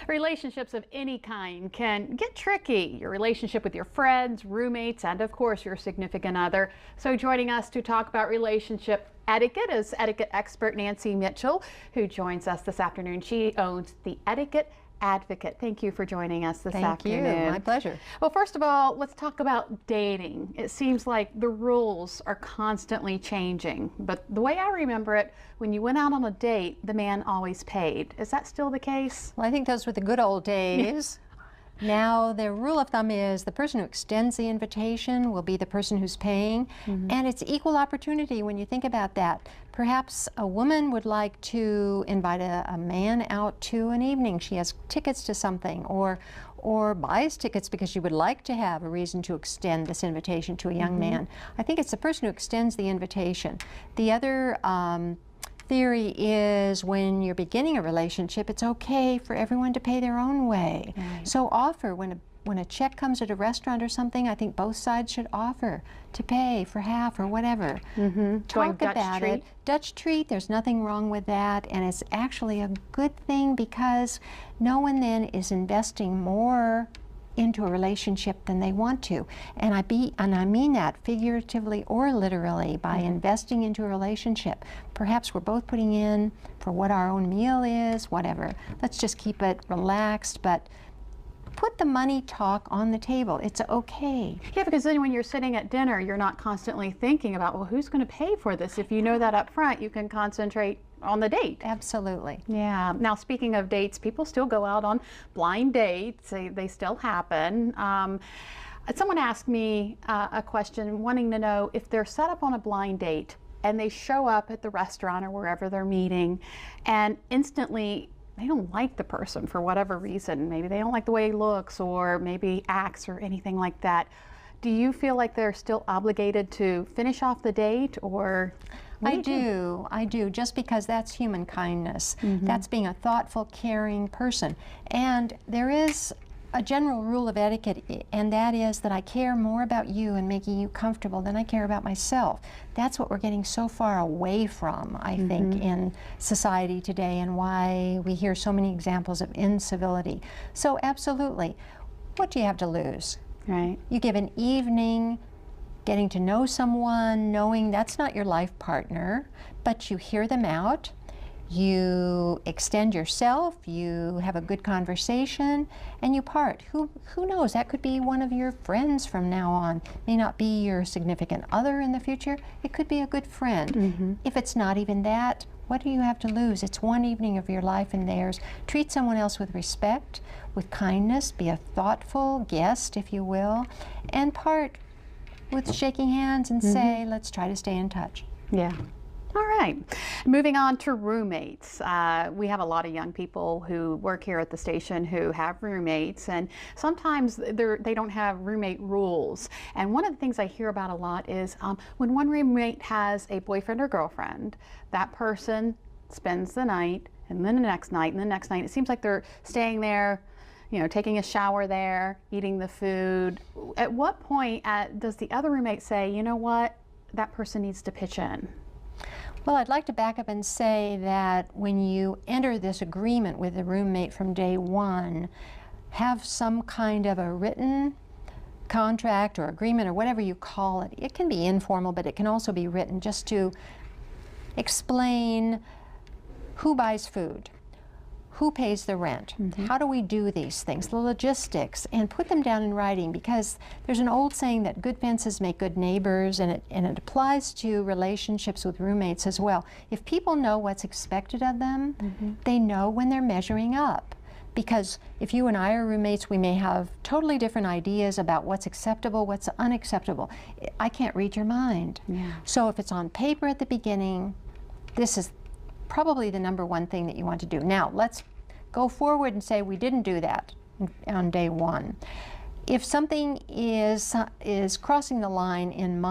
Relationships of any kind can get tricky. Your relationship with your friends, roommates, and of course your significant other. So joining us to talk about relationship etiquette is etiquette expert Nancy Mitchell, who joins us this afternoon. She owns the Etiquette Advocate. Thank you for joining us this afternoon. Thank you. My pleasure. Well, first of all, let's talk about dating. It seems like the rules are constantly changing, but the way I remember it, when you went out on a date, the man always paid. Is that still the case? Well, I think those were the good old days. Now, the rule of thumb is the person who extends the invitation will be the person who's paying, and it's equal opportunity when you think about that. Perhaps a woman would like to invite a man out to an evening. She has tickets to something, or buys tickets because she would like to have a reason to extend this invitation to a young man. I think it's the person who extends the invitation. The other theory is when you're beginning a relationship, it's okay for everyone to pay their own way. Right. So offer, when a check comes at a restaurant or something, I think both sides should offer to pay for half or whatever. Talk about it. Dutch treat, there's nothing wrong with that, and it's actually a good thing because no one then is investing more into a relationship than they want to. And I mean that figuratively or literally by investing into a relationship. Perhaps we're both putting in for what our own meal is, whatever. Let's just keep it relaxed, but put the money talk on the table. It's okay. Yeah, because then when you're sitting at dinner, you're not constantly thinking about, well, who's going to pay for this? If you know that up front, you can concentrate on the date. Absolutely. Yeah. Now, speaking of dates, people still go out on blind dates. They still happen. Someone asked me a question wanting to know if they're set up on a blind date and they show up at the restaurant or wherever they're meeting and instantly they don't like the person for whatever reason. Maybe they don't like the way he looks or maybe acts or anything like that. Do you feel like they're still obligated to finish off the date, or? I do, just because that's human kindness. That's being a thoughtful, caring person. And there is a general rule of etiquette, and that is that I care more about you and making you comfortable than I care about myself. That's what we're getting so far away from, I think, in society today, and why we hear so many examples of incivility. So absolutely, what do you have to lose? Right. You give an evening getting to know someone, knowing that's not your life partner, but you hear them out, you extend yourself, you have a good conversation, and you part. Who knows, that could be one of your friends from now on. May not be your significant other in the future, it could be a good friend. If it's not even that, what do you have to lose? It's one evening of your life and theirs. Treat someone else with respect, with kindness, be a thoughtful guest, if you will, and part with shaking hands and say, let's try to stay in touch. Yeah. All right. Moving on to roommates. We have a lot of young people who work here at the station who have roommates, and sometimes they don't have roommate rules. And one of the things I hear about a lot is when one roommate has a boyfriend or girlfriend, that person spends the night, and then the next night, and the next night. It seems like they're staying there, you know, taking a shower there, eating the food. At what point does the other roommate say, you know what, that person needs to pitch in? Well, I'd like to back up and say that when you enter this agreement with the roommate from day one, have some kind of a written contract or agreement or whatever you call it. It can be informal, but it can also be written just to explain who buys food, who pays the rent, how do we do these things, the logistics, and put them down in writing, because there's an old saying that good fences make good neighbors, and it applies to relationships with roommates as well. If people know what's expected of them, they know when they're measuring up. Because if you and I are roommates, we may have totally different ideas about what's acceptable, what's unacceptable. I can't read your mind. So if it's on paper at the beginning, this is probably the #1 thing that you want to do. Now, let's go forward and say we didn't do that on day one. If something is crossing the line in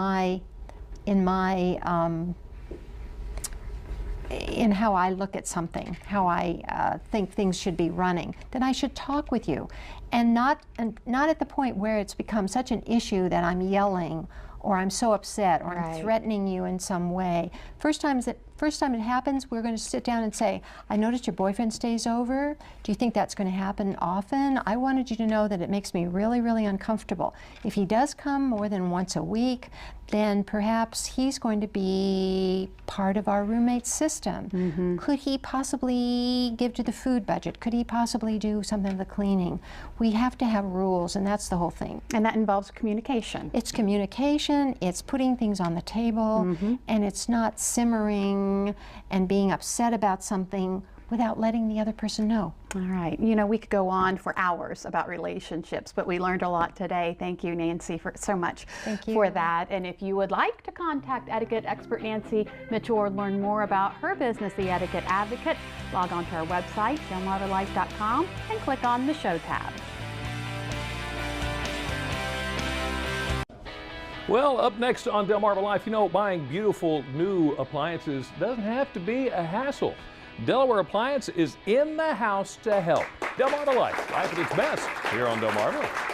how I look at something, how I think things should be running, then I should talk with you, and not at the point where it's become such an issue that I'm yelling or I'm so upset, or Right. I'm threatening you in some way. First time it happens, we're going to sit down and say, I noticed your boyfriend stays over. Do you think that's going to happen often? I wanted you to know that it makes me really, really uncomfortable. If he does come more than once a week, then perhaps he's going to be part of our roommate system. Could he possibly give to the food budget? Could he possibly do something of the cleaning? We have to have rules, and that's the whole thing. And that involves communication. It's communication, it's putting things on the table, and it's not simmering and being upset about something without letting the other person know. All right. You know, we could go on for hours about relationships, but we learned a lot today. Thank you, Nancy, for so much for that. And if you would like to contact etiquette expert Nancy Mitchell or learn more about her business, The Etiquette Advocate, log on to our website, delmarvalife.com, and click on the Show tab. Well, up next on Delmarva Life, you know, buying beautiful new appliances doesn't have to be a hassle. Delaware Appliance is in the house to help. Delmarva Life at its best here on Delmarva.